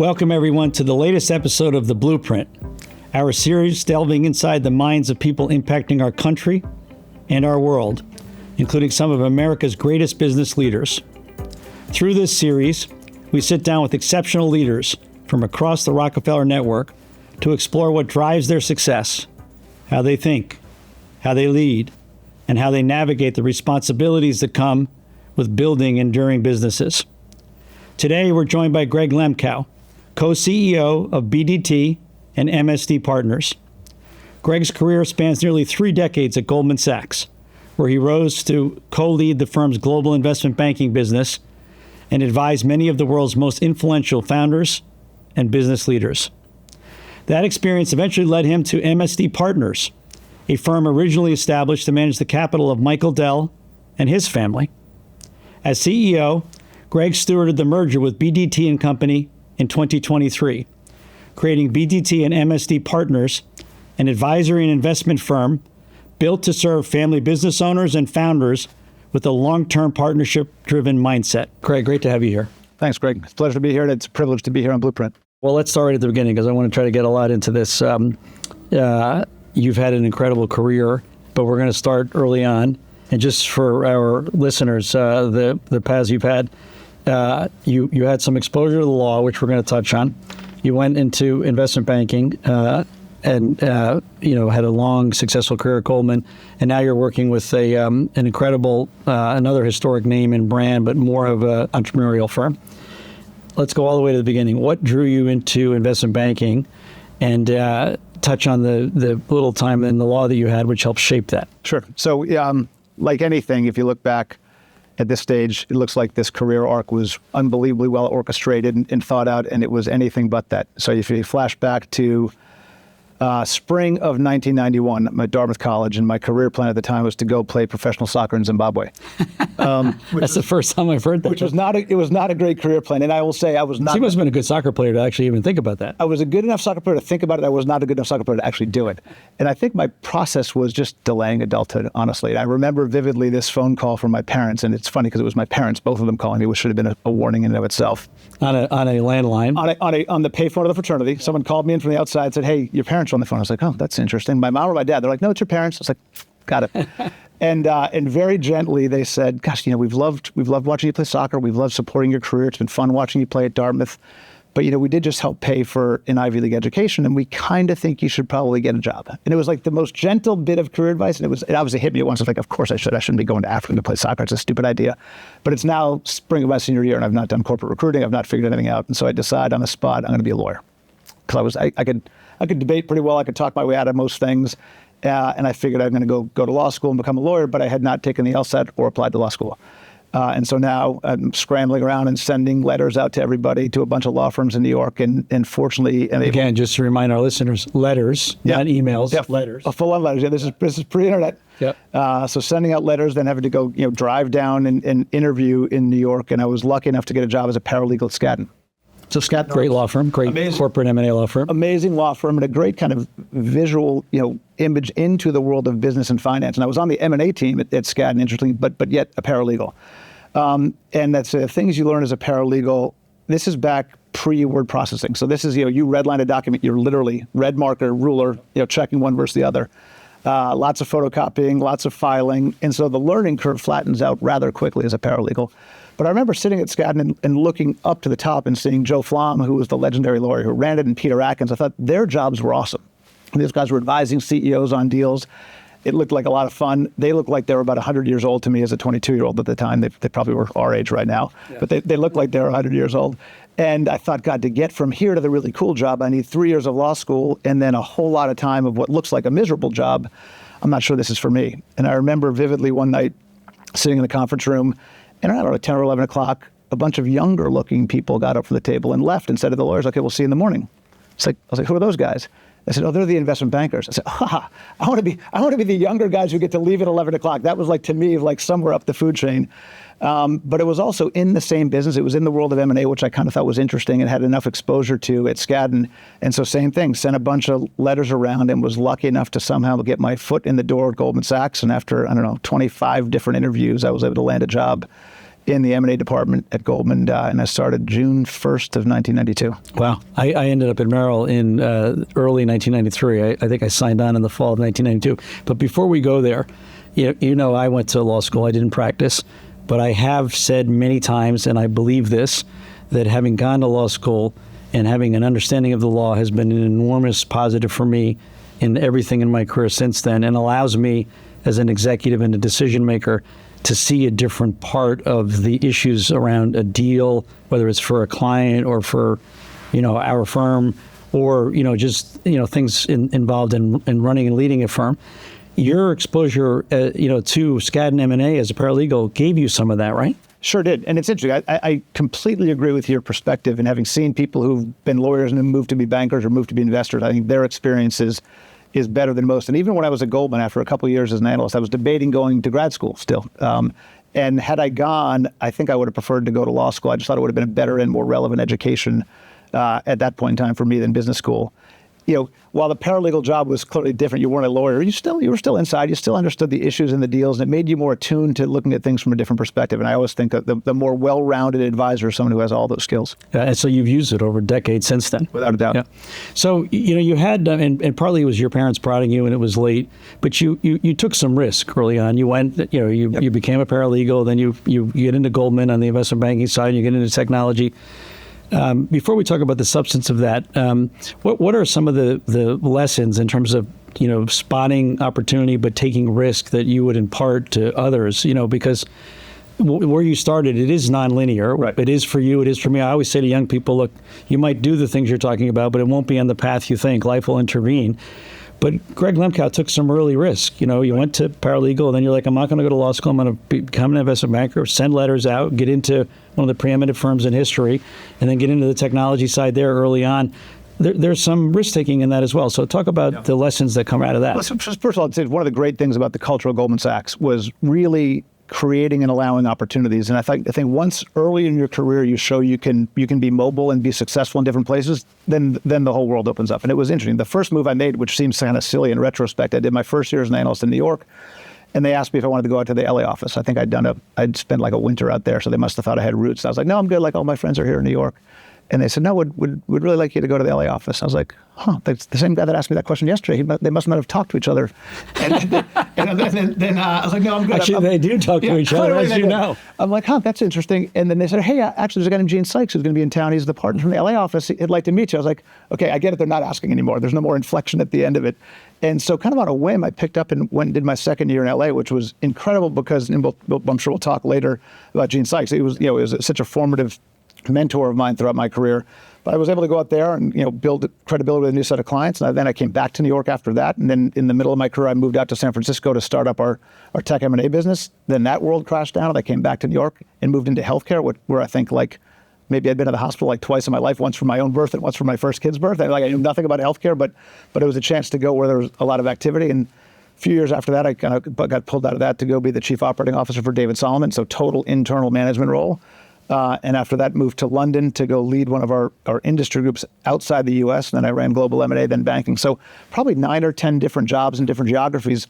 Welcome, everyone, to the latest episode of The Blueprint, our series delving inside the minds of people impacting our country and our world, including some of America's greatest business leaders. Through this series, we sit down with exceptional leaders from across the Rockefeller network to explore what drives their success, how they think, how they lead, and how they navigate the responsibilities that come with building enduring businesses. Today, we're joined by Gregg Lemkau, co-CEO of BDT and MSD Partners. Gregg's career spans nearly 3 decades at Goldman Sachs, where he rose to co-lead the firm's global investment banking business and advise many of the world's most influential founders and business leaders. That experience eventually led him to MSD Partners, a firm originally established to manage the capital of Michael Dell and his family. As CEO, Gregg stewarded the merger with BDT and Company in 2023, creating BDT and MSD Partners, an advisory and investment firm built to serve family business owners and founders with a long-term partnership-driven mindset. Gregg, great to have you here. Thanks, Greg. It's a pleasure to be here, and it's a privilege to be here on Blueprint. Well, let's start right at the beginning because I want to try to get a lot into this. You've had an incredible career, but we're going to start early on. And just for our listeners, the paths you've had, you had some exposure to the law, which we're going to touch on. You went into investment banking and had a long, successful career at Goldman, and now you're working with an incredible, another historic name and brand, but more of an entrepreneurial firm. Let's go all the way to the beginning. What drew you into investment banking, and touch on the little time in the law that you had, which helped shape that? Sure. So, like anything, if you look back at this stage, it looks like this career arc was unbelievably well orchestrated and thought out, and it was anything but that. So if you flash back to spring of 1991, I'm at Dartmouth College, and my career plan at the time was to go play professional soccer in Zimbabwe. That's the first time I've heard that. It was not a great career plan, and I will say I was not. You must have been a good soccer player to actually even think about that. I was a good enough soccer player to think about it. I was not a good enough soccer player to actually do it. And I think my process was just delaying adulthood, honestly. And I remember vividly this phone call from my parents, and it's funny because it was my parents, both of them calling me, which should have been a warning in and of itself. On a landline? On the payphone of the fraternity. Someone called me in from the outside and said, "Hey, your parents are on the phone." I was like, "Oh, that's interesting." My mom or my dad, they're like, "No, it's your parents." I was like, "Got it." And very gently they said, "Gosh, we've loved watching you play soccer. We've loved supporting your career. It's been fun watching you play at Dartmouth. But we did just help pay for an Ivy League education, and we kind of think you should probably get a job." And it was like the most gentle bit of career advice, and it obviously hit me at once. I was like, "Of course I should. I shouldn't be going to Africa to play soccer. It's a stupid idea." But it's now spring of my senior year, and I've not done corporate recruiting. I've not figured anything out, and so I decide on the spot I'm going to be a lawyer, because I could debate pretty well. I could talk my way out of most things. And I figured I'm going to go to law school and become a lawyer, but I had not taken the LSAT or applied to law school. And so now I'm scrambling around and sending letters out to everybody, to a bunch of law firms in New York. And fortunately, again, just to remind our listeners, letters, not emails, letters. Full-on letters. Yeah, this is pre-internet. Yep. So sending out letters, then having to go drive down and interview in New York. And I was lucky enough to get a job as a paralegal at Skadden. So Skadden, great law firm, great amazing, corporate M&A law firm. Amazing law firm, and a great kind of visual, image into the world of business and finance. And I was on the M&A team at Skadden, interestingly, but yet a paralegal. And that's things you learn as a paralegal. This is back pre-word processing. So this is, you redline a document, you're literally red marker, ruler, checking one versus the other. Lots of photocopying, lots of filing. And so the learning curve flattens out rather quickly as a paralegal. But I remember sitting at Skadden and looking up to the top and seeing Joe Flom, who was the legendary lawyer who ran it, and Peter Atkins. I thought their jobs were awesome. These guys were advising CEOs on deals. It looked like a lot of fun. They looked like they were about 100 years old to me as a 22-year-old at the time. They probably were our age right now, but they looked like they were 100 years old. And I thought, God, to get from here to the really cool job, I need 3 years of law school and then a whole lot of time of what looks like a miserable job. I'm not sure this is for me. And I remember vividly one night sitting in the conference room, and I don't know, 10 or 11 o'clock, a bunch of younger looking people got up from the table and left and said to the lawyers, "Okay, we'll see you in the morning." I was like, "Who are those guys?" I said, "Oh, they're the investment bankers." I said, I want to be the younger guys who get to leave at 11 o'clock. That was like, to me, like somewhere up the food chain. But it was also in the same business. It was in the world of M&A, which I kind of thought was interesting and had enough exposure to at Skadden. And so same thing, sent a bunch of letters around and was lucky enough to somehow get my foot in the door at Goldman Sachs. And after, 25 different interviews, I was able to land a job in the M&A department at Goldman, and I started June 1st of 1992. Wow. I ended up at Merrill in early 1993. I think I signed on in the fall of 1992. But before we go there, you know, I went to law school. I didn't practice. But I have said many times, and I believe this, that having gone to law school and having an understanding of the law has been an enormous positive for me in everything in my career since then, and allows me as an executive and a decision maker to see a different part of the issues around a deal, whether it's for a client or for, you know, our firm, or, you know, just, you know, things involved in running and leading a firm. Your exposure, you know, to Skadden M&A as a paralegal gave you some of that, right? Sure did. And it's interesting. I completely agree with your perspective, and having seen people who've been lawyers and then moved to be bankers or moved to be investors, I think their experience is better than most. And even when I was at Goldman, after a couple of years as an analyst, I was debating going to grad school still. And had I gone, I think I would have preferred to go to law school. I just thought it would have been a better and more relevant education at that point in time for me than business school. You know, while the paralegal job was clearly different, you weren't a lawyer, you were still inside, you still understood the issues and the deals, and it made you more attuned to looking at things from a different perspective. And I always think that the more well-rounded advisor is someone who has all those skills. And so you've used it over decades since then. Without a doubt. Yeah. So, you know, you had, and partly it was your parents prodding you and it was late, but you took some risk early on. You went, you know, you became a paralegal, then you get into Goldman on the investment banking side, and you get into technology. Before we talk about the substance of that, what are some of the lessons in terms of, you know, spotting opportunity but taking risk that you would impart to others? You know, because where you started, it is nonlinear. Right. It is for you. It is for me. I always say to young people, look, you might do the things you're talking about, but it won't be on the path you think. Life will intervene. But Gregg Lemkau took some early risk. You know, you went to paralegal, and then you're like, I'm not going to go to law school. I'm going to become an investment banker, send letters out, get into one of the preeminent firms in history, and then get into the technology side there early on. There's some risk-taking in that as well. So talk about the lessons that come out of that. Well, first of all, I'd say one of the great things about the culture of Goldman Sachs was really creating and allowing opportunities. And I think once early in your career you show you can be mobile and be successful in different places, then the whole world opens up. And it was interesting. The first move I made, which seems kind of silly in retrospect, I did my first year as an analyst in New York, and they asked me if I wanted to go out to the LA office. I think I'd spent like a winter out there, so they must have thought I had roots. I was like, no, I'm good. Like all my friends are here in New York. And they said, no, we'd really like you to go to the LA office. I was like, that's the same guy that asked me that question yesterday. They must not have talked to each other. And then I was like, no, I'm good. Actually, they do talk to each other, as you know. I'm like, that's interesting. And then they said, hey, actually, there's a guy named Gene Sykes who's going to be in town. He's the partner from the LA office. He'd like to meet you. I was like, okay, I get it. They're not asking anymore. There's no more inflection at the end of it. And so kind of on a whim, I picked up and went and did my second year in LA, which was incredible because, and I'm sure we'll talk later about Gene Sykes. It was such a formative mentor of mine throughout my career. But I was able to go out there and build credibility with a new set of clients. And then I came back to New York after that. And then in the middle of my career, I moved out to San Francisco to start up our tech M&A business. Then that world crashed down, and I came back to New York and moved into healthcare, where I think maybe I'd been in the hospital like twice in my life, once for my own birth and once for my first kid's birth. I knew nothing about healthcare, but it was a chance to go where there was a lot of activity. And a few years after that, I kind of got pulled out of that to go be the chief operating officer for David Solomon, so total internal management role. And after that, moved to London to go lead one of our industry groups outside the U.S. And then I ran global M&A, then banking. So probably 9 or 10 different jobs in different geographies,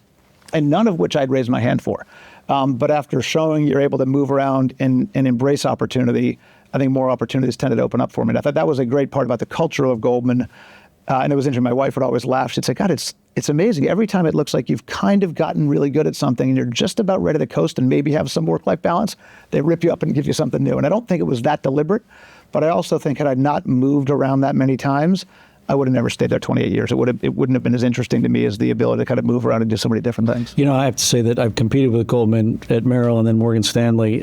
and none of which I'd raised my hand for. But after showing you're able to move around and embrace opportunity, I think more opportunities tended to open up for me. And I thought that was a great part about the culture of Goldman. And it was interesting. My wife would always laugh. She'd say, God, it's amazing. Every time it looks like you've kind of gotten really good at something and you're just about ready to coast and maybe have some work-life balance, they rip you up and give you something new. And I don't think it was that deliberate, but I also think had I not moved around that many times, I would have never stayed there 28 years. It wouldn't have been as interesting to me as the ability to kind of move around and do so many different things. You know, I have to say that I've competed with Goldman at Merrill and then Morgan Stanley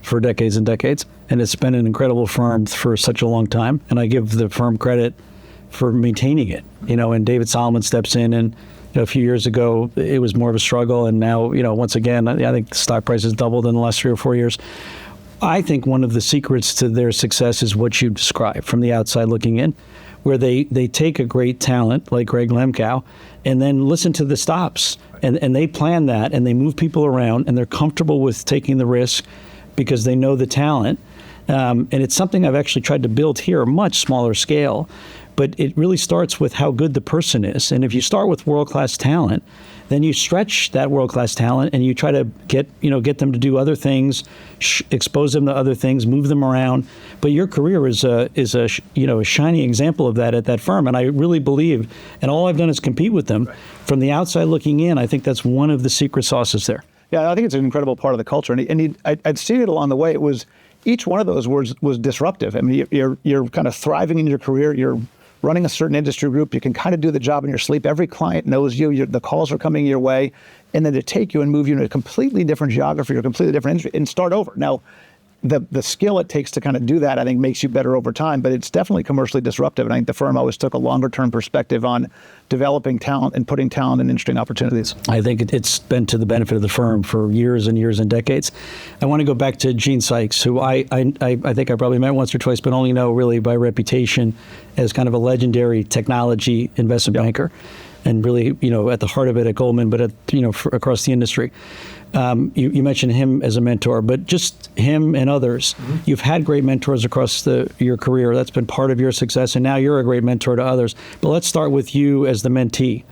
for decades and decades, and it's been an incredible firm for such a long time. And I give the firm credit for maintaining it, and David Solomon steps in, and a few years ago it was more of a struggle, and now once again I think the stock price has doubled in the last 3 or 4 years. I think one of the secrets to their success is what you describe from the outside looking in, where they take a great talent like Gregg Lemkau and then listen to the stops, and they plan that, and they move people around, and they're comfortable with taking the risk because they know the talent. And it's something I've actually tried to build here, a much smaller scale. But it really starts with how good the person is. And if you start with world-class talent, then you stretch that world-class talent and you try to get them to do other things, expose them to other things, move them around. But your career is a shining example of that at that firm, and I really believe, and all I've done is compete with them. Right. From the outside looking in, I think that's one of the secret sauces there. Yeah, I think it's an incredible part of the culture, and I'd seen it along the way. It was each one of those was disruptive. I mean, you're kind of thriving in your career. You're running a certain industry group. You can kind of do the job in your sleep. Every client knows you. The calls are coming your way, and then to take you and move you in a completely different geography or a completely different industry and start over. Now, the skill it takes to kind of do that, I think, makes you better over time, but it's definitely commercially disruptive. And I think the firm always took a longer term perspective on developing talent and putting talent in interesting opportunities. I think it's been to the benefit of the firm for years and years and decades. I want to go back to Gene Sykes, who I think I probably met once or twice, but only know really by reputation as kind of a legendary technology investment banker, and really, at the heart of it at Goldman, but across the industry. You mentioned him as a mentor, but just him and others. Mm-hmm. You've had great mentors across your career. That's been part of your success, and now you're a great mentor to others. But let's start with you as the mentee.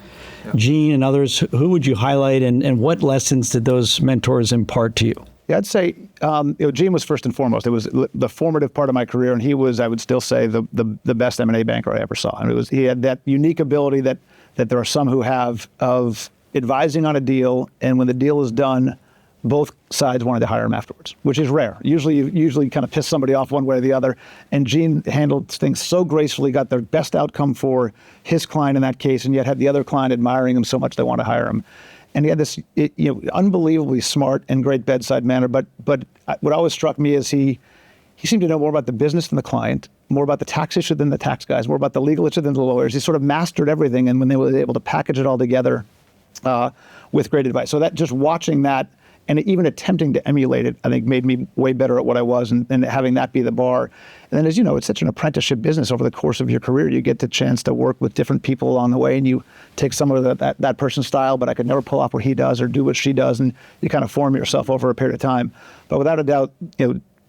Yeah. Gene and others, who would you highlight, and what lessons did those mentors impart to you? Yeah, I'd say Gene was first and foremost. It was the formative part of my career, and he was, I would still say, the best M&A banker I ever saw. I mean, he had that unique ability that there are some who have of advising on a deal, and when the deal is done, both sides wanted to hire him afterwards, which is rare. Usually kind of piss somebody off one way or the other. And Gene handled things so gracefully, got the best outcome for his client in that case, and yet had the other client admiring him so much they want to hire him. And he had this unbelievably smart and great bedside manner. But what always struck me is he seemed to know more about the business than the client, more about the tax issue than the tax guys, more about the legal issue than the lawyers. He sort of mastered everything, and when they were able to package it all together with great advice. So that, just watching that and even attempting to emulate it, I think made me way better at what I was, and having that be the bar. And then, as you know, it's such an apprenticeship business. Over the course of your career, you get the chance to work with different people along the way, and you take some of that person's style, but I could never pull off what he does or do what she does, and you kind of form yourself over a period of time. But without a doubt,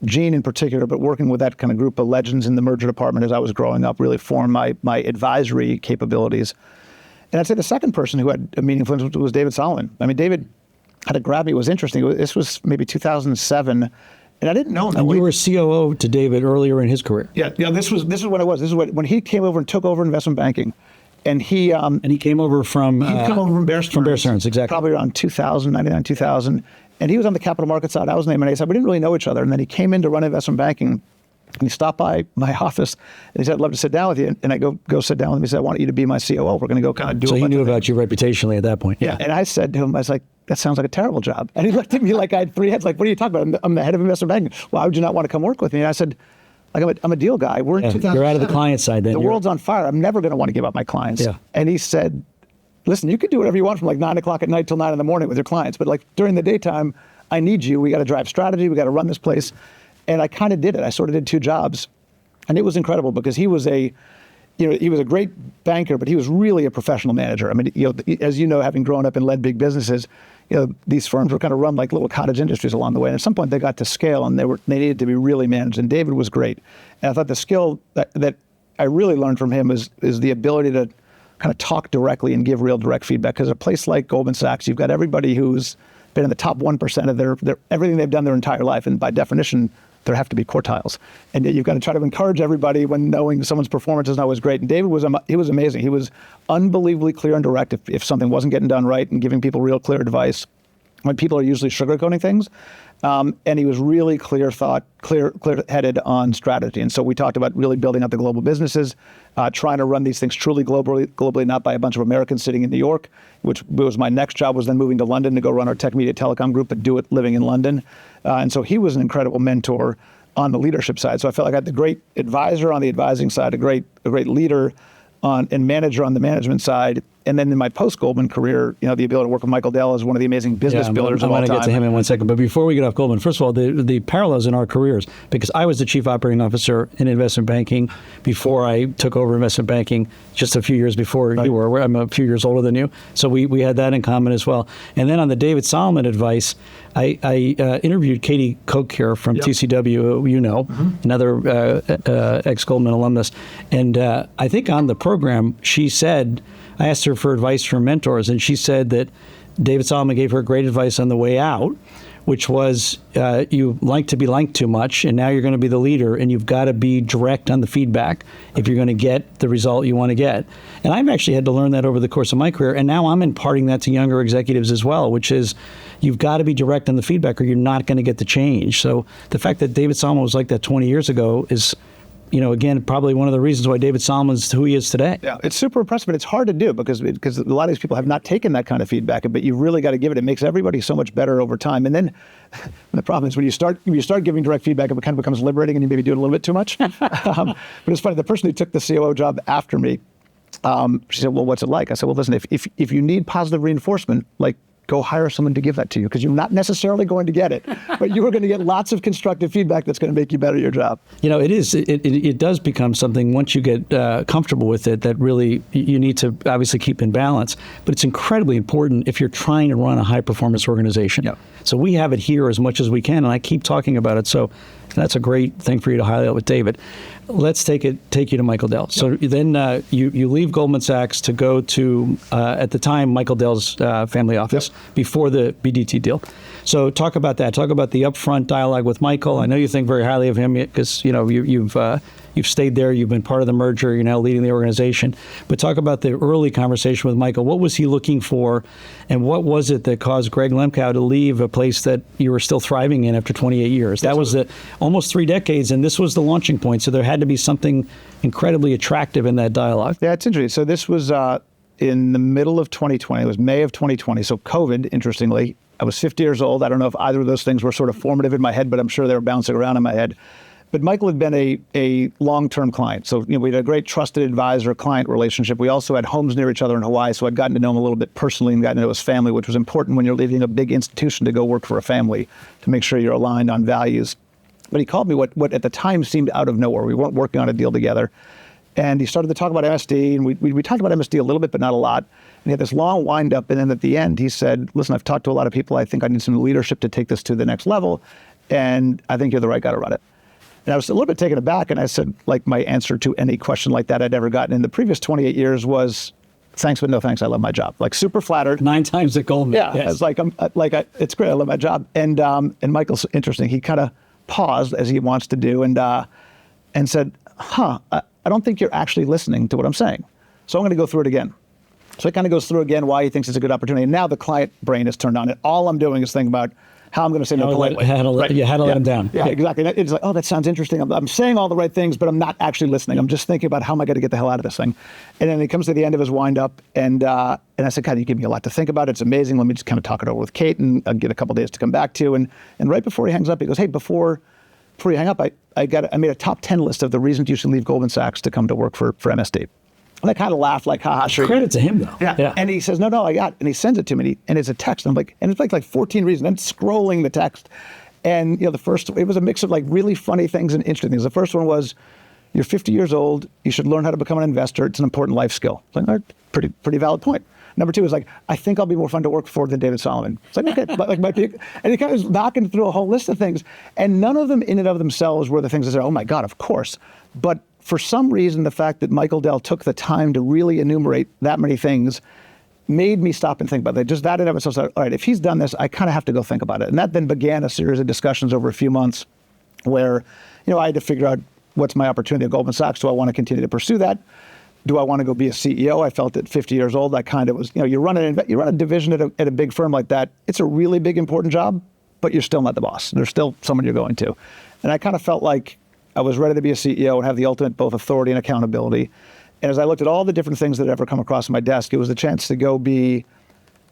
Gene in particular, but working with that kind of group of legends in the merger department as I was growing up, really formed my advisory capabilities. And I'd say the second person who had a meaningful influence was David Solomon. I mean, David had to grab me. It was interesting. This was maybe 2007, and I didn't know him. And you were COO to David earlier in his career. Yeah. This is what it was. This is when he came over and took over investment banking, and he came over from Bear Stearns. From Bear Stearns, exactly. Probably around 2000, 99, 2000, and he was on the capital market side. I was on the M&A side. We didn't really know each other, and then he came in to run investment banking. And he stopped by my office, and he said, "I'd love to sit down with you." And I go sit down with him. He said, "I want you to be my COO. We're going to go kind of do." So he knew about you reputationally at that point. Yeah. And I said to him, I was like, "That sounds like a terrible job." And he looked at me like I had three heads. Like, "What are you talking about? I'm the head of investment banking. Why would you not want to come work with me?" And I said, "Like, I'm a deal guy. We're in 2007. You're out of the client side then. The world's on fire. I'm never going to want to give up my clients." Yeah. And he said, "Listen, you can do whatever you want from like 9 o'clock at night till 9 in the morning with your clients, but like during the daytime, I need you. We got to drive strategy. We got to run this place." And I kind of did it. I sort of did two jobs. And it was incredible because he was a great banker, but he was really a professional manager. I mean, as you know, having grown up and led big businesses, these firms were kind of run like little cottage industries along the way. And at some point, they got to scale, and they needed to be really managed. And David was great. And I thought the skill that I really learned from him is the ability to kind of talk directly and give real direct feedback. Because a place like Goldman Sachs, you've got everybody who's been in the top 1% of their everything they've done their entire life, and by definition, there have to be quartiles. And you've got to try to encourage everybody when knowing someone's performance is not always great. And David was amazing. He was unbelievably clear and direct if something wasn't getting done right, and giving people real clear advice when people are usually sugarcoating things. And he was really clear-headed on strategy. And so we talked about really building out the global businesses, trying to run these things truly globally, not by a bunch of Americans sitting in New York, which was my next job, was then moving to London to go run our tech media telecom group, but do it living in London. And so he was an incredible mentor on the leadership side. So I felt like I had the great advisor on the advising side, a great leader and manager on the management side. And then in my post-Goldman career, the ability to work with Michael Dell is one of the amazing business builders of all time. I'm going to get to him in one second. But before we get off Goldman, first of all, the parallels in our careers, because I was the chief operating officer in investment banking before I took over investment banking, just a few years before you were. I'm a few years older than you. So we had that in common as well. And then on the David Solomon advice, I interviewed Katie Koch here from TCW, another ex-Goldman alumnus. And I think on the program, she said, I asked her for advice from mentors, and she said that David Solomon gave her great advice on the way out, which was you like to be liked too much, and now you're going to be the leader, and you've got to be direct on the feedback if you're going to get the result you want to get. And I've actually had to learn that over the course of my career, and now I'm imparting that to younger executives as well, which is you've got to be direct on the feedback or you're not going to get the change. So the fact that David Solomon was like that 20 years ago is, again, probably one of the reasons why David Solomon's who he is today. Yeah, it's super impressive, but it's hard to do because a lot of these people have not taken that kind of feedback, but you really got to give it. It makes everybody so much better over time. And then the problem is when you start giving direct feedback, it kind of becomes liberating and you maybe do it a little bit too much. But it's funny, the person who took the COO job after me, she said, well, what's it like? I said, well, listen, if you need positive reinforcement, like, go hire someone to give that to you because you're not necessarily going to get it, but you are going to get lots of constructive feedback that's going to make you better at your job. It does become something once you get comfortable with it that really you need to obviously keep in balance, but it's incredibly important if you're trying to run a high performance organization. Yep. So we have it here as much as we can, and I keep talking about it. So that's a great thing for you to highlight with David. Let's take you to Michael Dell. So then you leave Goldman Sachs to go to, at the time, Michael Dell's family office before the BDT deal. So talk about that. Talk about the upfront dialogue with Michael. I know you think very highly of him because you've stayed there. You've been part of the merger. You're now leading the organization. But talk about the early conversation with Michael. What was he looking for, and what was it that caused Gregg Lemkau to leave a place that you were still thriving in after 28 years? That was almost 3 decades, and this was the launching point. So there had to be something incredibly attractive in that dialogue. Yeah, it's interesting. So this was in the middle of 2020. It was May of 2020. So COVID, interestingly, I was 50 years old. I don't know if either of those things were sort of formative in my head, but I'm sure they were bouncing around in my head. But Michael had been a long-term client. So we had a great trusted advisor-client relationship. We also had homes near each other in Hawaii, so I'd gotten to know him a little bit personally and gotten to know his family, which was important when you're leaving a big institution to go work for a family to make sure you're aligned on values. But he called me what at the time seemed out of nowhere. We weren't working on a deal together. And he started to talk about MSD, and we talked about MSD a little bit, but not a lot. And he had this long wind-up, and then at the end, he said, listen, I've talked to a lot of people. I think I need some leadership to take this to the next level, and I think you're the right guy to run it. And I was a little bit taken aback, and I said, like, my answer to any question like that I'd ever gotten in the previous 28 years was, thanks, but no thanks, I love my job. Like, super flattered. 9 times at Goldman. Yeah, yes. I was it's great, I love my job. And Michael's interesting. He kind of paused, as he wants to do, and said, I don't think you're actually listening to what I'm saying. So I'm going to go through it again. So he kind of goes through again why he thinks it's a good opportunity. And now the client brain is turned on. And all I'm doing is thinking about how I'm going to say no politely. How to let him down. Yeah, exactly. It's like, oh, that sounds interesting. I'm saying all the right things, but I'm not actually listening. I'm just thinking about how am I going to get the hell out of this thing. And then he comes to the end of his wind-up, and I said, God, you give me a lot to think about. It's amazing. Let me just kind of talk it over with Kate, and I'll get a couple days to come back to you. And right before he hangs up, he goes, hey, before you hang up, I made a top 10 list of the reasons you should leave Goldman Sachs to come to work for MSD. And I kind of laughed like, haha, sure. Credit to him, though. Yeah. And he says, no, I got it. And he sends it to me, and it's a text. And I'm like, and it's like 14 reasons. I'm scrolling the text. And, it was a mix of like really funny things and interesting things. The first one was, you're 50 years old. You should learn how to become an investor. It's an important life skill. It's like, all right, pretty valid point. Number 2 is like, I think I'll be more fun to work for than David Solomon. It's like, okay, and he kind of was knocking through a whole list of things. And none of them in and of themselves were the things that said, oh my God, of course. But for some reason, the fact that Michael Dell took the time to really enumerate that many things made me stop and think about it. Just that in and of itself said, all right, if he's done this, I kind of have to go think about it. And that then began a series of discussions over a few months where, I had to figure out what's my opportunity at Goldman Sachs. Do I want to continue to pursue that? Do I want to go be a CEO? I felt at 50 years old, I kind of was, you run a division at a big firm like that. It's a really big, important job, but you're still not the boss. There's still someone you're going to. And I kind of felt like I was ready to be a CEO and have the ultimate both authority and accountability. And as I looked at all the different things that had ever come across my desk, it was the chance to go be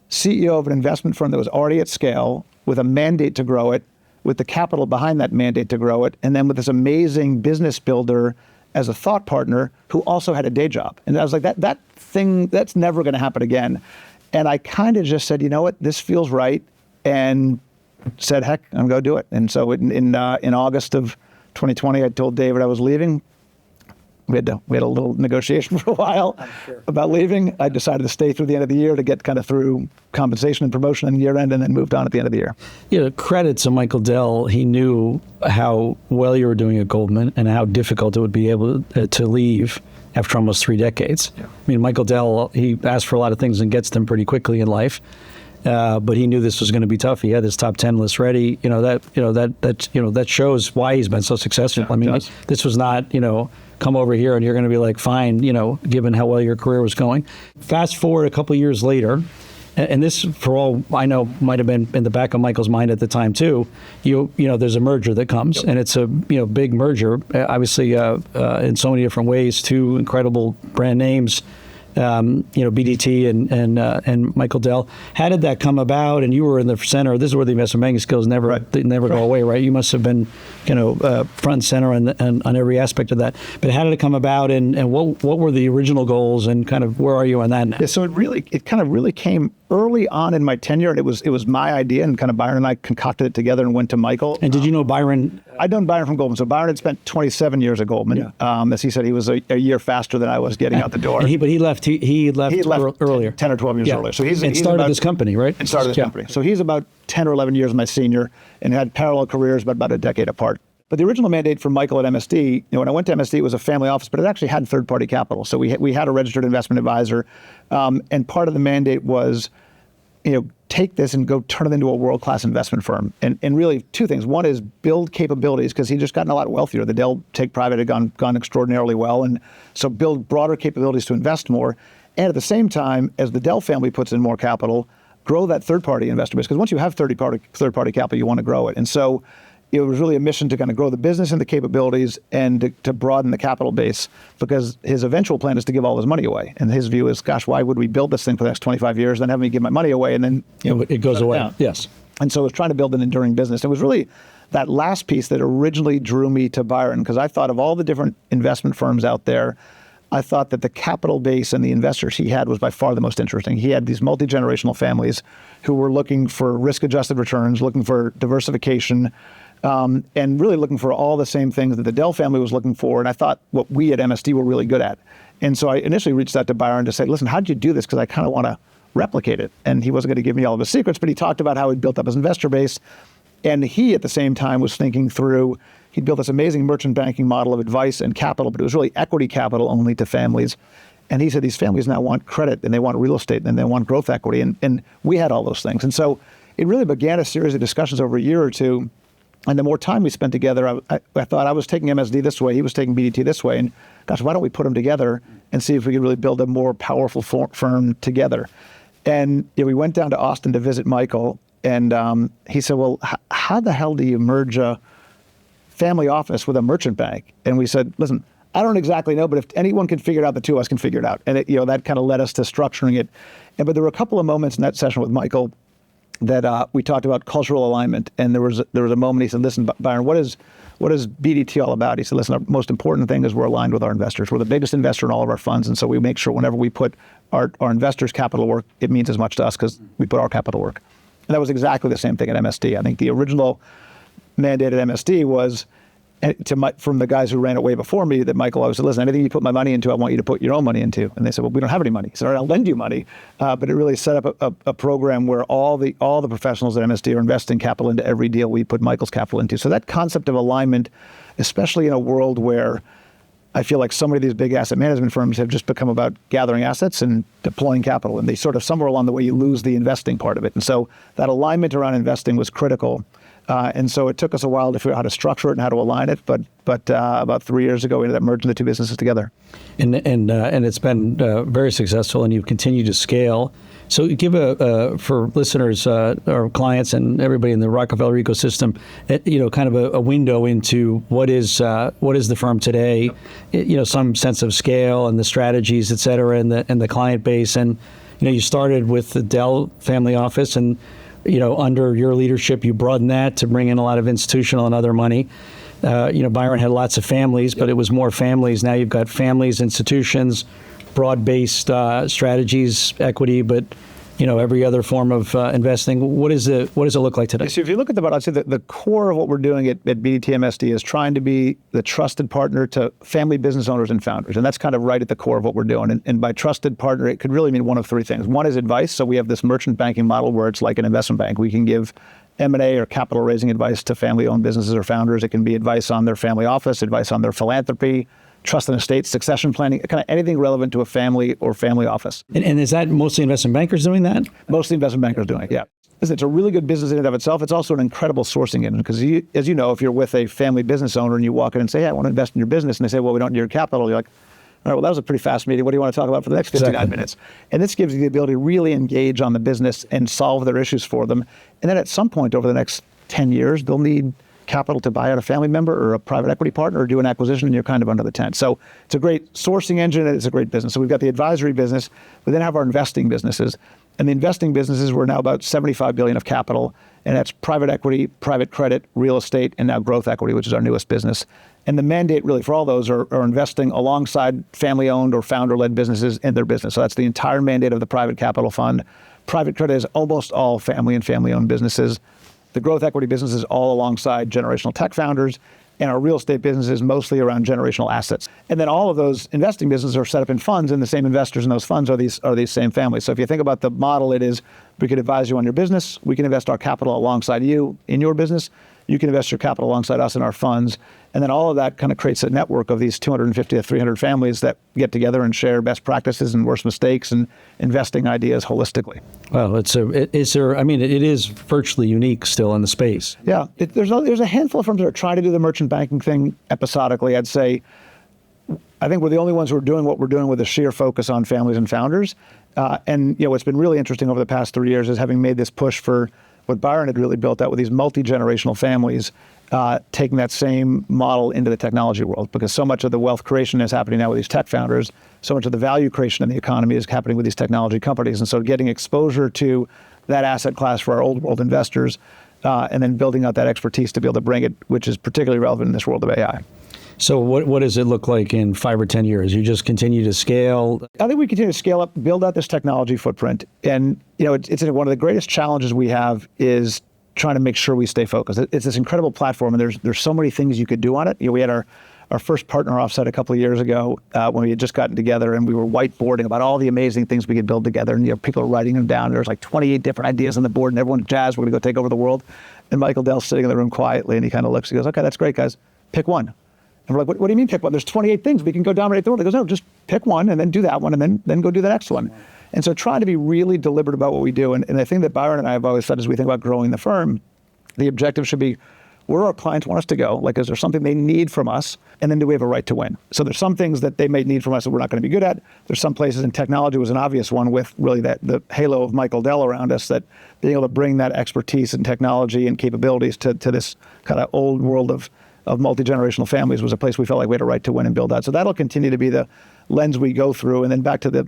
CEO of an investment firm that was already at scale with a mandate to grow it, with the capital behind that mandate to grow it, and then with this amazing business builder as a thought partner who also had a day job. And I was like, that thing, that's never going to happen again. And I kind of just said, you know what, this feels right, and said, heck, I'm going to do it. And so in August of 2020, I told David I was leaving. We had a little negotiation for a while about leaving. I decided to stay through the end of the year to get kind of through compensation and promotion and year end, and then moved on at the end of the year. Credit to Michael Dell. He knew how well you were doing at Goldman and how difficult it would be able to leave after almost 3 decades. Yeah. I mean, Michael Dell, he asked for a lot of things and gets them pretty quickly in life. But he knew this was going to be tough. He had his top 10 list ready. That shows why he's been so successful. Yeah, I mean, does. this was not, come over here and you're going to be like, fine, given how well your career was going. Fast forward a couple years later, and this, for all I know, might have been in the back of Michael's mind at the time too. There's a merger that comes, Yep. and it's a big merger, obviously in so many different ways. 2 incredible brand names. BDT and Michael Dell. How did that come about? And you were in the center. This is where the investment banking skills never go away, right? You must have been, front and center on every aspect of that. But how did it come about? And what were the original goals? And kind of where are you on that now? Yeah, so it kind of really came early on in my tenure, and it was my idea, and kind of Byron and I concocted it together and went to Michael. And did you know Byron? I'd known Byron from Goldman. So Byron had spent 27 years at Goldman. Yeah. As he said, he was a year faster than I was getting out the door. But he left. He left earlier, 10 or 12 years earlier. So he's started about, this company, right? And started this company. So he's about 10 or 11 years my senior, and had parallel careers, but about a decade apart. But the original mandate for Michael at MSD, when I went to MSD, it was a family office, but it actually had third-party capital. So we had a registered investment advisor, and part of the mandate was, take this and go turn it into a world-class investment firm. And really 2 things. One is build capabilities, because he'd just gotten a lot wealthier. The Dell take private had gone extraordinarily well, and so build broader capabilities to invest more. And at the same time, as the Dell family puts in more capital, grow that third-party investor base. Because once you have third-party capital, you want to grow it. And so it was really a mission to kind of grow the business and the capabilities and to broaden the capital base, because his eventual plan is to give all his money away. And his view is, gosh, why would we build this thing for the next 25 years, then have me give my money away, and then it goes away. Down. Yes. And so it was trying to build an enduring business. It was really that last piece that originally drew me to Byron, because I thought of all the different investment firms out there, I thought that the capital base and the investors he had was by far the most interesting. He had these multi-generational families who were looking for risk-adjusted returns, looking for diversification, and really looking for all the same things that the Dell family was looking for. And I thought what we at MSD were really good at. And so I initially reached out to Byron to say, listen, how did you do this? Because I kind of want to replicate it. And he wasn't going to give me all of his secrets, but he talked about how he'd built up his investor base. And he, at the same time, was thinking through, he'd built this amazing merchant banking model of advice and capital, but it was really equity capital only to families. And he said, these families now want credit, and they want real estate, and they want growth equity. And we had all those things. And so it really began a series of discussions over a year or two. And the more time we spent together, I thought I was taking MSD this way, he was taking BDT this way. And gosh, why don't we put them together and see if we could really build a more powerful firm together? And we went down to Austin to visit Michael. And he said, well, how the hell do you merge a family office with a merchant bank? And we said, listen, I don't exactly know, but if anyone can figure it out, the 2 of us can figure it out. And that kind of led us to structuring it. But there were a couple of moments in that session with Michael that we talked about cultural alignment. And there was a moment he said, listen, Byron, what is BDT all about? He said, listen, our most important thing is we're aligned with our investors. We're the biggest investor in all of our funds. And so we make sure whenever we put our investors' capital work, it means as much to us because we put our capital work. And that was exactly the same thing at MSD. I think the original mandate at MSD was, from the guys who ran it way before me, that Michael always said, listen, anything you put my money into, I want you to put your own money into. And they said, well, we don't have any money. He said, all right, I'll lend you money. But it really set up a program where all the professionals at MSD are investing capital into every deal we put Michael's capital into. So that concept of alignment, especially in a world where I feel like so many of these big asset management firms have just become about gathering assets and deploying capital. And they sort of, somewhere along the way, you lose the investing part of it. And so that alignment around investing was critical. And so it took us a while to figure out how to structure it and how to align it. But about 3 years ago, we ended up merging the 2 businesses together. And it's been very successful, and you've continued to scale. So give for listeners or clients and everybody in the Rockefeller ecosystem, kind of a window into what is the firm today, some sense of scale and the strategies, et cetera, and the client base. And you started with the Dell family office, and under your leadership, you broadened that to bring in a lot of institutional and other money. Byron had lots of families, but it was more families. Now you've got families, institutions, broad-based strategies, equity, but every other form of investing. What does it look like today? So if you look at I'd say the core of what we're doing at BDT MSD is trying to be the trusted partner to family business owners and founders. And that's kind of right at the core of what we're doing. And by trusted partner, it could really mean one of 3 things. One is advice. So we have this merchant banking model where it's like an investment bank. We can give M&A or capital raising advice to family-owned businesses or founders. It can be advice on their family office, advice on their philanthropy, trust and estate, succession planning, kind of anything relevant to a family or family office. And is that mostly investment bankers doing that? Mostly investment bankers doing it, yeah. It's a really good business in and of itself. It's also an incredible sourcing engine because, as you know, if you're with a family business owner and you walk in and say, hey, I want to invest in your business, and they say, well, we don't need your capital, you're like, all right, well, that was a pretty fast meeting. What do you want to talk about for the next 59 minutes? And this gives you the ability to really engage on the business and solve their issues for them. And then at some point over the next 10 years, they'll need capital to buy out a family member or a private equity partner or do an acquisition, and you're kind of under the tent. So it's a great sourcing engine, and it's a great business. So we've got the advisory business. We then have our investing businesses. And the investing businesses, we're now about $75 billion of capital, and that's private equity, private credit, real estate, and now growth equity, which is our newest business. And the mandate really for all those are investing alongside family-owned or founder-led businesses in their business. So that's the entire mandate of the private capital fund. Private credit is almost all family and family-owned businesses. The growth equity business is all alongside generational tech founders, and our real estate business is mostly around generational assets. And then all of those investing businesses are set up in funds, and the same investors in those funds are these same families. So if you think about the model, it is we can advise you on your business, we can invest our capital alongside you in your business, you can invest your capital alongside us in our funds, and then all of that kind of creates a network of these 250 to 300 families that get together and share best practices and worst mistakes and investing ideas holistically. Well, it is virtually unique still in the space. Yeah, there's a handful of firms that are trying to do the merchant banking thing episodically. I'd say, I think we're the only ones who are doing what we're doing with a sheer focus on families and founders. And what's been really interesting over the past 3 years is having made this push for what Byron had really built out with these multi-generational families, taking that same model into the technology world, because so much of the wealth creation is happening now with these tech founders, so much of the value creation in the economy is happening with these technology companies. And so getting exposure to that asset class for our old world investors, and then building out that expertise to be able to bring it, which is particularly relevant in this world of AI. So what does it look like in 5 or 10 years? You just continue to scale? I think we continue to scale up, build out this technology footprint. And it's one of the greatest challenges we have is trying to make sure we stay focused. It's this incredible platform, and there's so many things you could do on it. We had our first partner offsite a couple of years ago when we had just gotten together, and we were whiteboarding about all the amazing things we could build together. And people are writing them down. There's like 28 different ideas on the board, and everyone's jazzed. We're going to go take over the world. And Michael Dell's sitting in the room quietly, and he kind of looks. He goes, "Okay, that's great, guys. Pick one." And we're like, what do you mean pick one? There's 28 things. We can go dominate the world. He goes, no, just pick one and then do that one and then go do the next one. And so trying to be really deliberate about what we do. And the thing that Byron and I have always said as we think about growing the firm, the objective should be where our clients want us to go. Like, is there something they need from us? And then do we have a right to win? So there's some things that they may need from us that we're not going to be good at. There's some places, and technology was an obvious one with really the halo of Michael Dell around us, that being able to bring that expertise and technology and capabilities to this kind of old world of multi-generational families was a place we felt like we had a right to win and build out. So that'll continue to be the lens we go through. And then back to the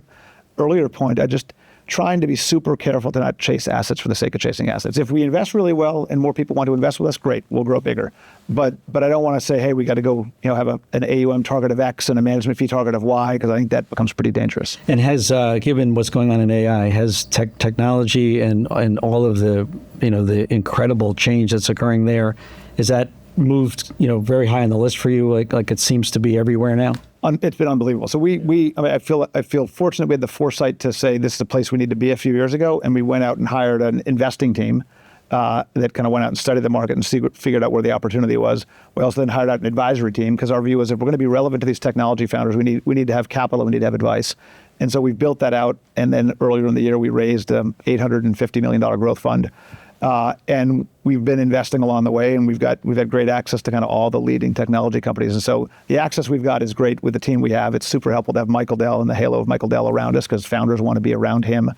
earlier point, I just trying to be super careful to not chase assets for the sake of chasing assets. If we invest really well and more people want to invest with us, great, we'll grow bigger. But I don't want to say, hey, we got to go have an AUM target of X and a management fee target of Y, because I think that becomes pretty dangerous. And has, given what's going on in AI, has technology and all of the the incredible change that's occurring there, is that moved very high on the list for you, like it seems to be everywhere now? It's been unbelievable. So I feel fortunate we had the foresight to say this is the place we need to be a few years ago, and we went out and hired an investing team that kind of went out and studied the market and figured out where the opportunity was. We also then hired out an advisory team, because our view is if we're going to be relevant to these technology founders, we need to have capital, we need to have advice. And so we've built that out, and then earlier in the year we raised an $850 million growth fund. And we've been investing along the way, and we've had great access to kind of all the leading technology companies. And so the access we've got is great with the team we have. It's super helpful to have Michael Dell and the halo of Michael Dell around us, because founders want to be around him.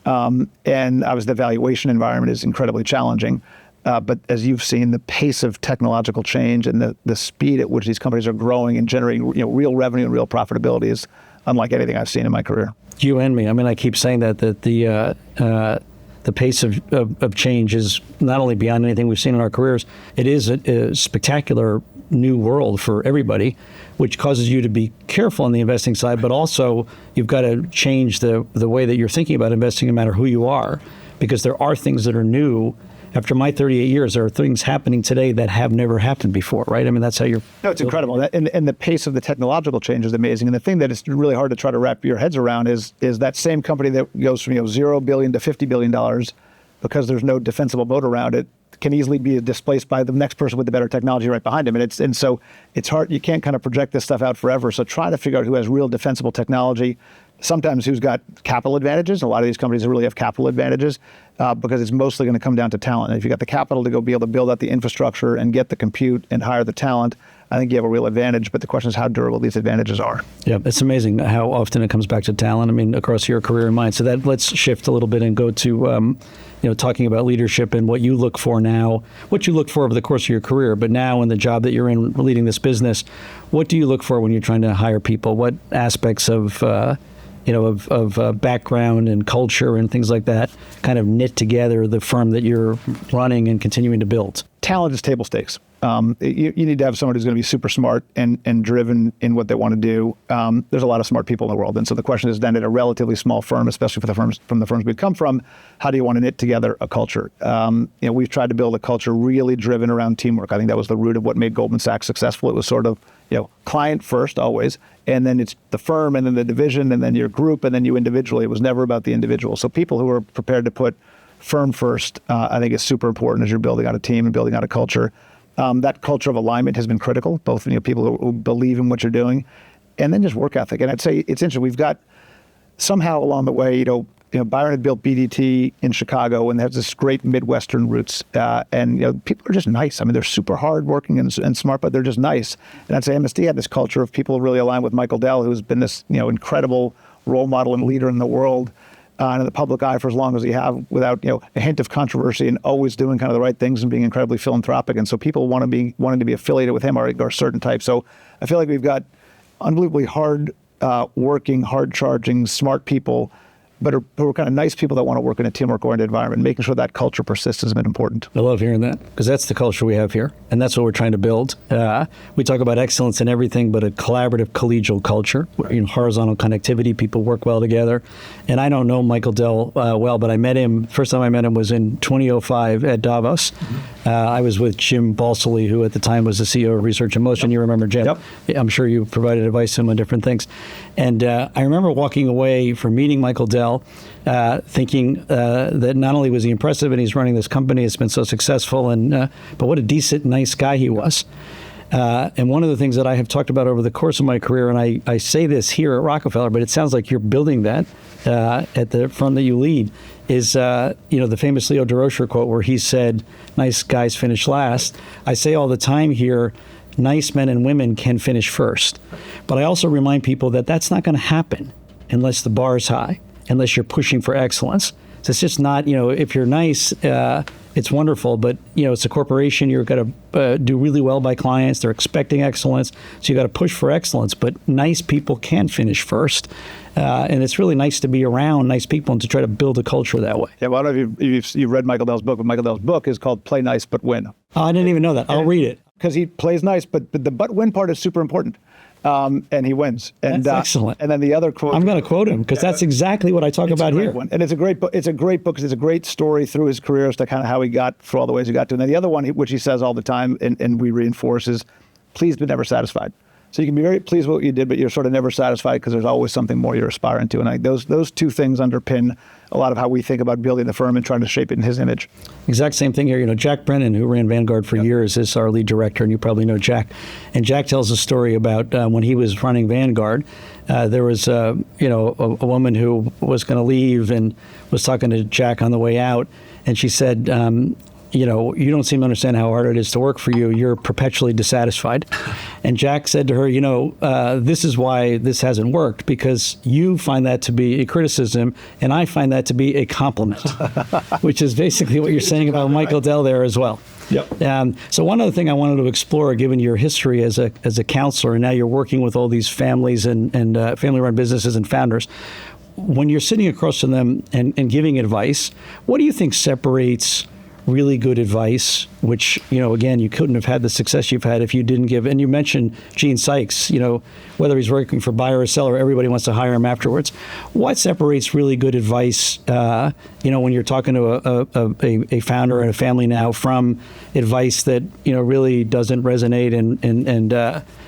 And obviously the valuation environment is incredibly challenging. But as you've seen, the pace of technological change and the speed at which these companies are growing and generating real revenue and real profitability is unlike anything I've seen in my career. You and me. I mean, I keep saying that the pace of change is not only beyond anything we've seen in our careers, it is a spectacular new world for everybody, which causes you to be careful on the investing side, but also you've got to change the way that you're thinking about investing, no matter who you are, because there are things that are new. After my 38 years, there are things happening today that have never happened before, right? I mean, that's how you're... No, it's incredible. And the pace of the technological change is amazing. And the thing that is really hard to try to wrap your heads around is that same company that goes from $0 billion to $50 billion, because there's no defensible moat around it, can easily be displaced by the next person with the better technology right behind him. And so it's hard. You can't kind of project this stuff out forever. So try to figure out who has real defensible technology. Sometimes who's got capital advantages. A lot of these companies really have capital advantages because it's mostly going to come down to talent. And if you got the capital to go be able to build out the infrastructure and get the compute and hire the talent, I think you have a real advantage. But the question is how durable these advantages are. Yeah, it's amazing how often it comes back to talent. I mean, across your career and mine. So that let's shift a little bit and go to talking about leadership and what you look for now, what you look for over the course of your career, but now in the job that you're in leading this business, what do you look for when you're trying to hire people? What aspects of background and culture and things like that kind of knit together the firm that you're running and continuing to build? Talent is table stakes. You need to have someone who's going to be super smart and driven in what they want to do. There's a lot of smart people in the world. And so the question is then at a relatively small firm, especially for the firms we come from, how do you want to knit together a culture? We've tried to build a culture really driven around teamwork. I think that was the root of what made Goldman Sachs successful. It was sort of, client first always, and then it's the firm and then the division and then your group and then you individually. It was never about the individual. So people who are prepared to put firm first, I think is super important as you're building out a team and building out a culture. That culture of alignment has been critical, both people who believe in what you're doing, and then just work ethic. And I'd say it's interesting. We've got somehow along the way, Byron had built BDT in Chicago, and there's this great Midwestern roots. And people are just nice. I mean, they're super hardworking and smart, but they're just nice. And I'd say MSD had this culture of people really aligned with Michael Dell, who's been this incredible role model and leader in the world. In the public eye for as long as he have, without a hint of controversy, and always doing kind of the right things and being incredibly philanthropic. And so people wanting to be affiliated with him are certain types. So I feel like we've got unbelievably hard working, hard charging, smart people, but who are kind of nice people that want to work in a teamwork-oriented environment. Making sure that culture persists has been important. I love hearing that, because that's the culture we have here, and that's what we're trying to build. We talk about excellence in everything, but a collaborative, collegial culture, horizontal connectivity, people work well together. And I don't know Michael Dell well, but I met him, first time I met him was in 2005 at Davos. Mm-hmm. I was with Jim Balsillie, who at the time was the CEO of Research in Motion. Yep. You remember Jim? Yep. I'm sure you provided advice to him on different things. And I remember walking away from meeting Michael Dell thinking that not only was he impressive and he's running this company, it's been so successful, but what a decent, nice guy he was. And one of the things that I have talked about over the course of my career, and I say this here at Rockefeller, but it sounds like you're building that at the firm that you lead, is the famous Leo DeRocher quote where he said, "Nice guys finish last." I say all the time here, nice men and women can finish first. But I also remind people that that's not going to happen unless the bar is high, unless you're pushing for excellence. So it's just not, if you're nice, it's wonderful, but, it's a corporation. You've got to do really well by clients. They're expecting excellence. So you got to push for excellence, but nice people can finish first. And it's really nice to be around nice people and to try to build a culture that way. Yeah, well, I don't know if you've read Michael Dell's book, but Michael Dell's book is called Play Nice But Win. Oh, I didn't even know that. I'll read it. Because he plays nice, but the but win part is super important. And he wins. And, that's excellent. And then the other quote. I'm going to quote him because that's exactly what I talk about here. And it's a great book. It's a great book because it's a great story through his career as to kind of how he got through all the ways he got to. And then the other one, which he says all the time, and we reinforce, is pleased but never satisfied. So you can be very pleased with what you did, but you're sort of never satisfied because there's always something more you're aspiring to. And I think those two things underpin a lot of how we think about building the firm and trying to shape it in his image. Exact same thing here. Jack Brennan, who ran Vanguard for years, is our lead director, and you probably know Jack. And Jack tells a story about when he was running Vanguard, there was a woman who was going to leave and was talking to Jack on the way out, and she said, you don't seem to understand how hard it is to work for you. You're perpetually dissatisfied. And Jack said to her, this is why this hasn't worked, because you find that to be a criticism, and I find that to be a compliment, which is basically what you're saying about Michael Dell there as well. Yep. So one other thing I wanted to explore, given your history as a counselor, and now you're working with all these families and family-run businesses and founders, when you're sitting across from them and giving advice, what do you think separates really good advice, which, again, you couldn't have had the success you've had if you didn't give. And you mentioned Gene Sykes, whether he's working for buyer or seller, everybody wants to hire him afterwards. What separates really good advice, when you're talking to a founder and a family now, from advice that, really doesn't resonate and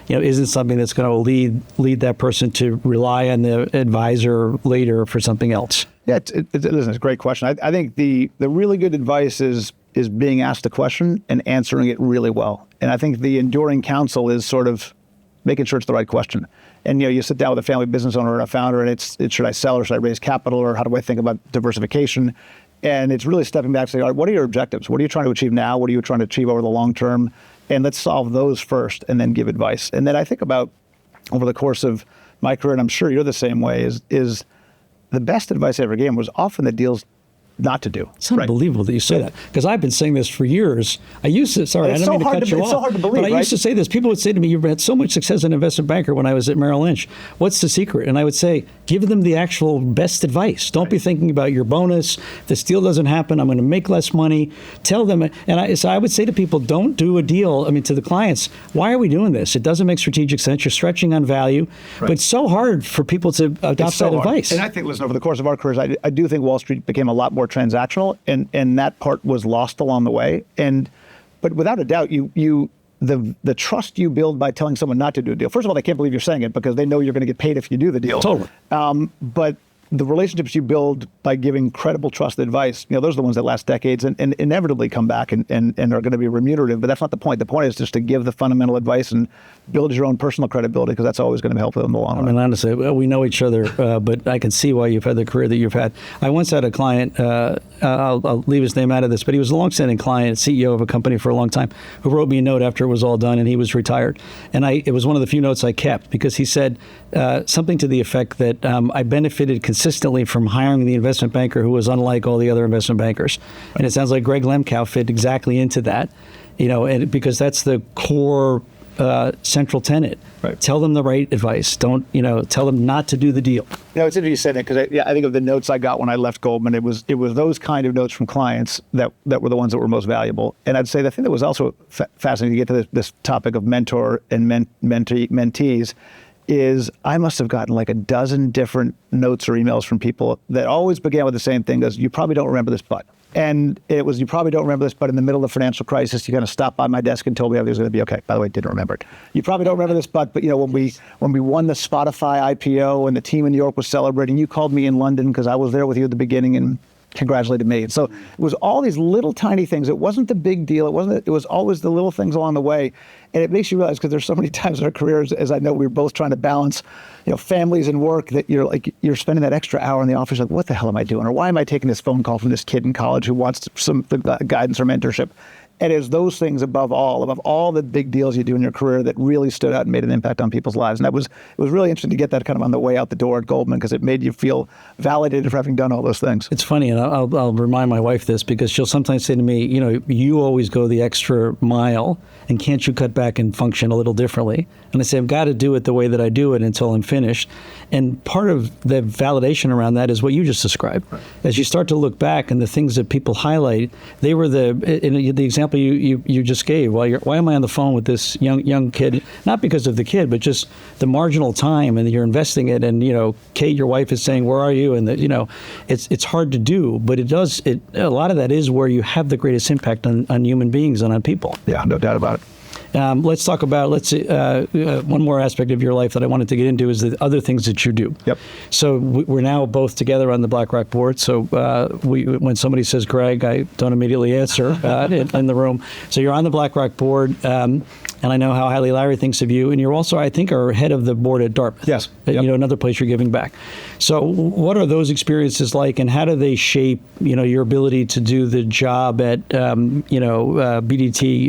isn't something that's going to lead that person to rely on the advisor later for something else? Yeah, listen, it's a great question. I think the really good advice is being asked a question and answering it really well. And I think the enduring counsel is sort of making sure it's the right question. And you sit down with a family business owner and a founder, and it's should I sell or should I raise capital, or how do I think about diversification? And it's really stepping back and saying, all right, what are your objectives? What are you trying to achieve now? What are you trying to achieve over the long term? And let's solve those first and then give advice. And then I think about over the course of my career, and I'm sure you're the same way, is the best advice I ever gave was often the deals not to do. It's unbelievable that you say that, because I've been saying this for years. I used to, sorry, I didn't mean to cut you off. It's so hard to believe, but I used to say this. People would say to me, you've had so much success as an investment banker when I was at Merrill Lynch. What's the secret? And I would say, give them the actual best advice. Don't be thinking about your bonus. If this deal doesn't happen, I'm going to make less money. Tell them. And so I would say to people, don't do a deal. I mean, to the clients, why are we doing this? It doesn't make strategic sense. You're stretching on value. But it's so hard for people to adopt that advice. And I think, listen, over the course of our careers, I do think Wall Street became a lot more transactional. And that part was lost along the way. But without a doubt, the trust you build by telling someone not to do a deal. First of all, they can't believe you're saying it because they know you're going to get paid if you do the deal. Totally. But the relationships you build by giving credible, trusted advice, those are the ones that last decades and inevitably come back and are going to be remunerative. But that's not the point. The point is just to give the fundamental advice and build your own personal credibility, because that's always going to be helpful in the long run. I mean, honestly, we know each other, but I can see why you've had the career that you've had. I once had a client, I'll leave his name out of this, but he was a longstanding client, CEO of a company for a long time, who wrote me a note after it was all done and he was retired. And it was one of the few notes I kept, because he said something to the effect that I benefited consistently from hiring the investment banker who was unlike all the other investment bankers. And it sounds like Gregg Lemkau fit exactly into that, and because that's the core central tenet. Right. Tell them the right advice. Don't, tell them not to do the deal. It's interesting you said that, because I think of the notes I got when I left Goldman, it was those kind of notes from clients that were the ones that were most valuable. And I'd say the thing that was also fascinating to get to this topic of mentor and mentees is I must have gotten like a dozen different notes or emails from people that always began with the same thing as, you probably don't remember this, but. And it was, you probably don't remember this, but in the middle of the financial crisis, you kind of stopped by my desk and told me everything was going to be okay. By the way, didn't remember it. You probably don't remember this, but when we won the Spotify IPO and the team in New York was celebrating, you called me in London because I was there with you at the beginning and congratulated me. And so it was all these little tiny things. It wasn't the big deal. It was always the little things along the way. And it makes you realize, because there's so many times in our careers, as I know, we were both trying to balance, families and work, that you're spending that extra hour in the office, like, what the hell am I doing? Or why am I taking this phone call from this kid in college who wants some guidance or mentorship? And it's those things above all the big deals you do in your career that really stood out and made an impact on people's lives. And it was really interesting to get that kind of on the way out the door at Goldman, because it made you feel validated for having done all those things. It's funny, and I'll remind my wife this, because she'll sometimes say to me, you always go the extra mile, and can't you cut back and function a little differently? And I say, I've got to do it the way that I do it until I'm finished. And part of the validation around that is what you just described. Right. As you start to look back, and the things that people highlight, they were the example you just gave. Why am I on the phone with this young kid? Not because of the kid, but just the marginal time, and you're investing it. And Kate, your wife, is saying, "Where are you?" And it's hard to do, but a lot of that is where you have the greatest impact on human beings and on people. Yeah, no doubt about it. Let's talk about, one more aspect of your life that I wanted to get into is the other things that you do. Yep. So we're now both together on the BlackRock board. So when somebody says Gregg, I don't immediately answer in the room. So you're on the BlackRock board, and I know how highly Larry thinks of you. And you're also, I think, are head of the board at Dartmouth. Yes. Yep. Another place you're giving back. So what are those experiences like, and how do they shape, your ability to do the job at, BDT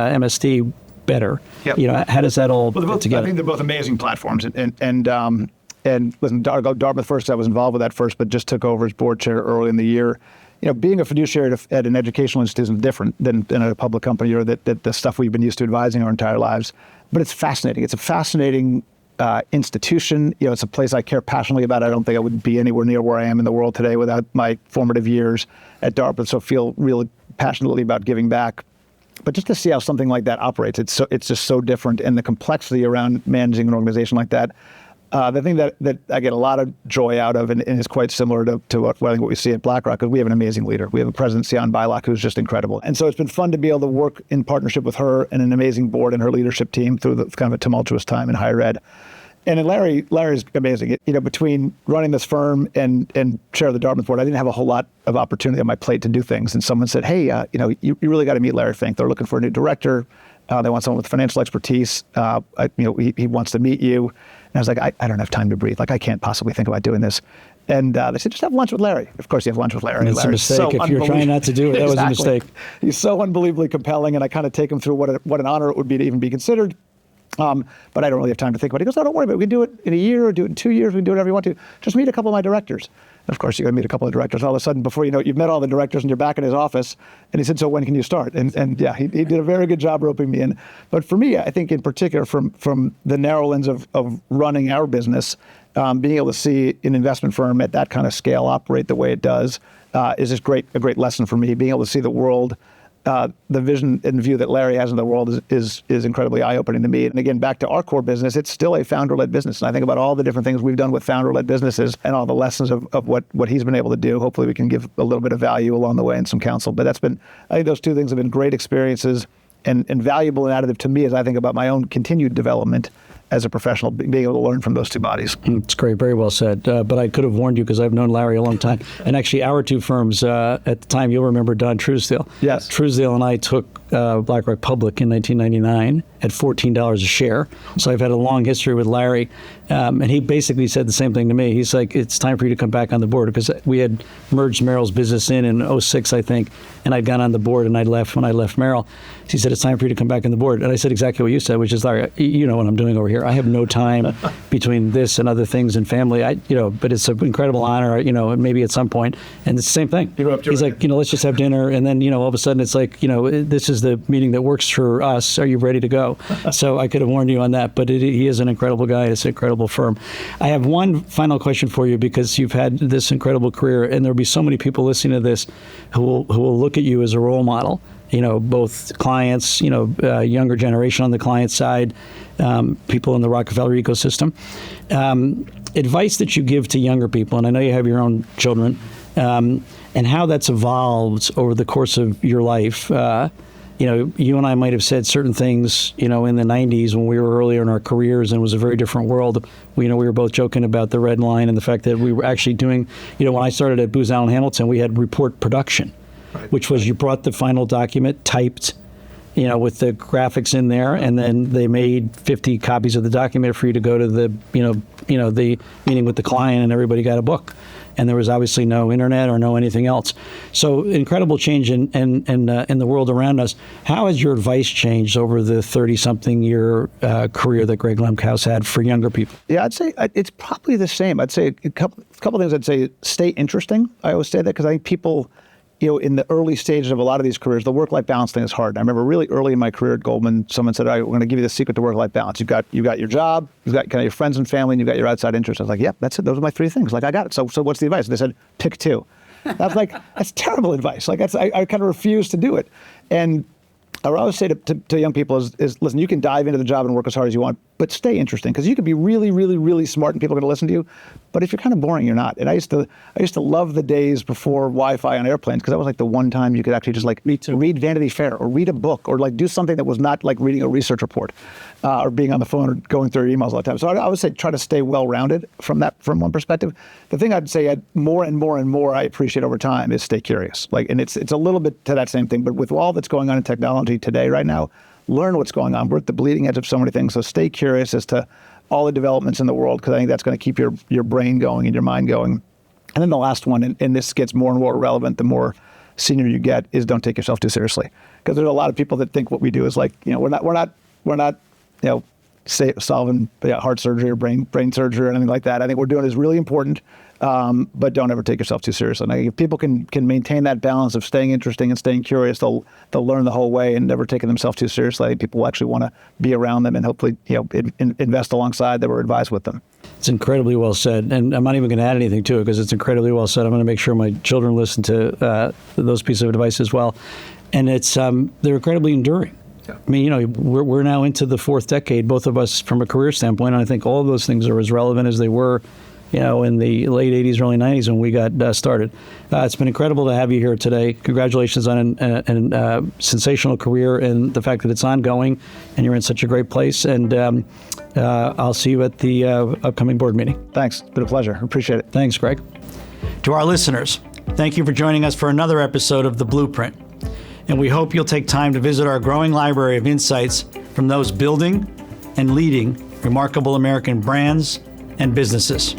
MSD better? Yep. How does that all fit together? I think they're both amazing platforms. And listen, Dartmouth first, I was involved with that first, but just took over as board chair early in the year. Being a fiduciary at an educational institution is different than a public company, or that the stuff we've been used to advising our entire lives. But it's fascinating. It's a fascinating institution. It's a place I care passionately about. I don't think I would be anywhere near where I am in the world today without my formative years at Dartmouth. So I feel really passionately about giving back. But just to see how something like that operates, it's just so different, and the complexity around managing an organization like that. The thing that I get a lot of joy out of, and is quite similar to what we see at BlackRock, because we have an amazing leader. We have a president, Sian Bailock, who's just incredible. And so it's been fun to be able to work in partnership with her and an amazing board and her leadership team through the kind of a tumultuous time in higher ed. And then Larry's amazing. Between running this firm and chair of the Dartmouth board, I didn't have a whole lot of opportunity on my plate to do things. And someone said, hey, you really got to meet Larry Fink. They're looking for a new director. They want someone with financial expertise. He wants to meet you. And I was like, I don't have time to breathe. Like, I can't possibly think about doing this. And they said, just have lunch with Larry. Of course, you have lunch with Larry. It's a mistake. If you're trying not to do it, that was a mistake. He's so unbelievably compelling, and I kind of take him through what an honor it would be to even be considered. But I don't really have time to think about it. He goes, oh, don't worry about it. We can do it in a year or do it in 2 years. We can do whatever you want to. Just meet a couple of my directors. And of course, you got to meet a couple of directors. All of a sudden, before you know it, you've met all the directors and you're back in his office. And he said, so when can you start? And yeah, he did a very good job roping me in. But for me, I think in particular, from the narrow lens of running our business, being able to see an investment firm at that kind of scale operate the way it does is just a great lesson for me. Being able to see the world, the vision and view that Larry has in the world is incredibly eye-opening to me. And again, back to our core business, it's still a founder-led business. And I think about all the different things we've done with founder-led businesses and all the lessons of what he's been able to do. Hopefully we can give a little bit of value along the way and some counsel. But I think those two things have been great experiences and valuable and additive to me as I think about my own continued development as a professional, being able to learn from those two bodies. It's great. Very well said. But I could have warned you because I've known Larry a long time. And actually, our two firms, at the time, you'll remember Don Truesdale. Yes. Truesdale and I took BlackRock public in 1999 at $14 a share. So I've had a long history with Larry. And he basically said the same thing to me. He's like, it's time for you to come back on the board, because we had merged Merrill's business in 06, I think, and I'd gone on the board and I'd left when I left Merrill. He said, it's time for you to come back on the board. And I said exactly what you said, which is, Larry, you know what I'm doing over here. I have no time between this and other things and family. But it's an incredible honor, and maybe at some point. And it's the same thing. He's like, let's just have dinner. And then, all of a sudden it's like, this is the meeting that works for us. Are you ready to go? So I could have warned you on that, but he is an incredible guy. It's an incredible firm. I have one final question for you, because you've had this incredible career, and there'll be so many people listening to this who will look at you as a role model. Both clients, younger generation on the client side, people in the Rockefeller ecosystem. Advice that you give to younger people, and I know you have your own children, and how that's evolved over the course of your life. You and I might have said certain things, in the 90s when we were earlier in our careers, and it was a very different world. We were both joking about the red line and the fact that we were actually doing, when I started at Booz Allen Hamilton, we had report production. Right. Which was you brought the final document typed, with the graphics in there, and then they made 50 copies of the document for you to go to the, the meeting with the client, and everybody got a book. And there was obviously no internet or no anything else. So incredible change in the world around us. How has your advice changed over the 30-something year career that Gregg Lemkau's had for younger people? Yeah, I'd say it's probably the same. I'd say a couple of things. I'd say stay interesting. I always say that because I think people, in the early stages of a lot of these careers, the work-life balance thing is hard. And I remember really early in my career at Goldman, someone said, all right, we're going to give you the secret to work-life balance. You've got your job, you've got kind of your friends and family, and you've got your outside interests. I was like, yep, that's it. Those are my three things. Like, I got it. So what's the advice? And they said, pick two. I was like, that's terrible advice. Like, I kind of refuse to do it. And I would always say to young people is, listen, you can dive into the job and work as hard as you want, but stay interesting, because you could be really, really, really smart and people are going to listen to you. But if you're kind of boring, you're not. And I used to love the days before Wi-Fi on airplanes, because that was like the one time you could actually just like read Vanity Fair or read a book or like do something that was not like reading a research report or being on the phone or going through your emails all the time. So I would say try to stay well-rounded from one perspective. The thing I'd say more and more and more I appreciate over time is stay curious. And it's a little bit to that same thing, but with all that's going on in technology today right now, learn what's going on. We're at the bleeding edge of so many things. So stay curious as to all the developments in the world, because I think that's going to keep your brain going and your mind going. And then the last one, and this gets more and more relevant the more senior you get, is don't take yourself too seriously. Because there's a lot of people that think what we do is like, we're not solving heart surgery or brain surgery or anything like that. I think what we're doing is really important, but don't ever take yourself too seriously. And I think if people can maintain that balance of staying interesting and staying curious, they'll learn the whole way and never taking themselves too seriously. I think people will actually want to be around them and hopefully invest alongside them or advise with them. It's incredibly well said, and I'm not even going to add anything to it because it's incredibly well said. I'm going to make sure my children listen to those pieces of advice as well, and it's they're incredibly enduring. Yeah. I mean, we're now into the fourth decade, both of us from a career standpoint, and I think all of those things are as relevant as they were in the late 80s, early 90s when we got started. It's been incredible to have you here today. Congratulations on a sensational career and the fact that it's ongoing and you're in such a great place. And I'll see you at the upcoming board meeting. Thanks. It's been a pleasure. Appreciate it. Thanks, Greg. To our listeners, thank you for joining us for another episode of The Blueprint. And we hope you'll take time to visit our growing library of insights from those building and leading remarkable American brands and businesses.